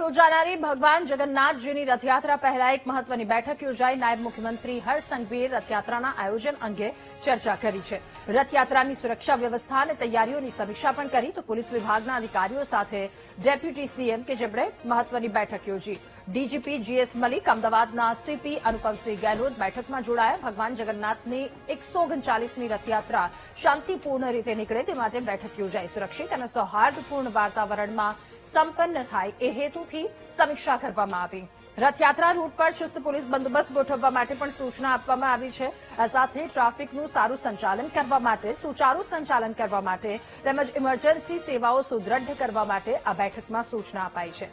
યોજાનારી ભગવાન જગન્નાથજીની રથયાત્રા પહેલા એક મહત્વની બેઠક યોજાઈ નાયબ મુખ્યમંત્રી હર્ષ સંઘવીએ રથયાત્રાના આયોજન અંગે ચર્ચા કરી છે। રથયાત્રાની સુરક્ષા વ્યવસ્થા અને તૈયારીઓની સમીક્ષા પણ કરી તો પોલીસ વિભાગના અધિકારીઓ સાથે ડેપ્યુટી સીએમ કે જેમણે મહત્વની બેઠક યોજી। ડીજીપી જીએસ મલિક, અમદાવાદના સીપી અનુપમસિંહ ગેહલોત બેઠકમાં જોડાયા। ભગવાન જગન્નાથની 139મી રથયાત્રા શાંતિપૂર્ણ રીતે નીકળે તે માટે બેઠક યોજાઈ। સુરક્ષિત અને સૌહાર્દપૂર્ણ વાતાવરણમાં સંપન્ન થાય એ હેતુથી સમીક્ષા કરવામાં આવી। રથયાત્રા રૂટ પર ચુસ્ત પોલીસ બંદોબસ્ત ગોઠવવા માટે પણ સૂચના આપવામાં આવી છે। આ સાથે ટ્રાફિકનું સારું સંચાલન કરવા માટે, સુચારુ સંચાલન કરવા માટે તેમજ ઇમરજન્સી સેવાઓ સુદ્રઢ કરવા માટે આ બેઠકમાં સૂચના અપાઈ છે।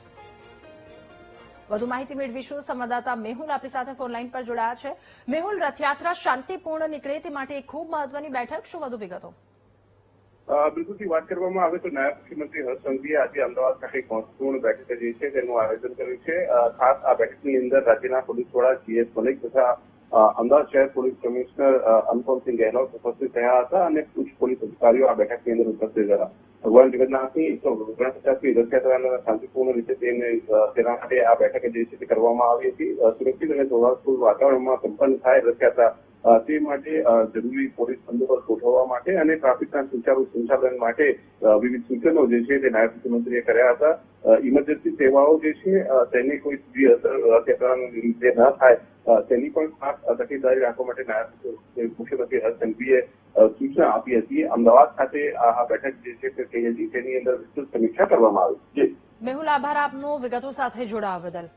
વધુ માહિતી મેળવીશું। સંવાદદાતા મેહુલ આપણી સાથે ફોનલાઈન પર જોડાયા છે। મેહુલ, રથયાત્રા શાંતિપૂર્ણ નીકળે તે માટે એક ખૂબ મહત્વની બેઠક, શું વધુ વિગતો? બિલકુલથી વાત કરવામાં આવે તો નાયબ મુખ્યમંત્રી હર્ષ સંઘવીએ આજે અમદાવાદ ખાતે એક મહત્વપૂર્ણ બેઠક જે છે તેનું આયોજન કર્યું છે। ખાસ આ બેઠકની અંદર રાજ્યના પોલીસ વડા જીએસ મલિક તથા અમદાવાદ શહેર પોલીસ કમિશનર અનુપમસિંહ ગેહલોત ઉપસ્થિત રહ્યા હતા અને ઉચ્ચ પોલીસ અધિકારીઓ આ બેઠકની અંદર ઉપસ્થિત હતા। ભગવાન જગન્નાથની 149મી રથયાત્રાના શાંતિપૂર્ણ રીતે તેના માટે આ બેઠક જે છે તે કરવામાં આવી હતી। સુરક્ષિત અને સૌહાર્દપૂર્ણ વાતાવરણમાં સંપન્ન થાય રથયાત્રા તે માટે જરૂરી પોલીસ બંદોબસ્ત ગોઠવવા માટે અને ટ્રાફિકના સુચારુ સંચાલન માટે વિવિધ સૂચનો જે છે તે નાયબ મુખ્યમંત્રીએ કર્યા હતા। ઇમરજન્સી સેવાઓ જે છે તેની કોઈ સીધી અસર રથયાત્રાના લીધે ન થાય તેની પણ ખાસ તકેદારી રાખવા માટે નાયબ મુખ્યમંત્રી હર્ષ સંઘવીએ સૂચના આપી હતી। અમદાવાદ ખાતે આ બેઠક જે છે તે થઈ હતી તેની અંદર વિસ્તૃત સમીક્ષા કરવામાં આવી છે। મેહુલ, આભાર આપનો વિગતો સાથે જોડાવા બદલ।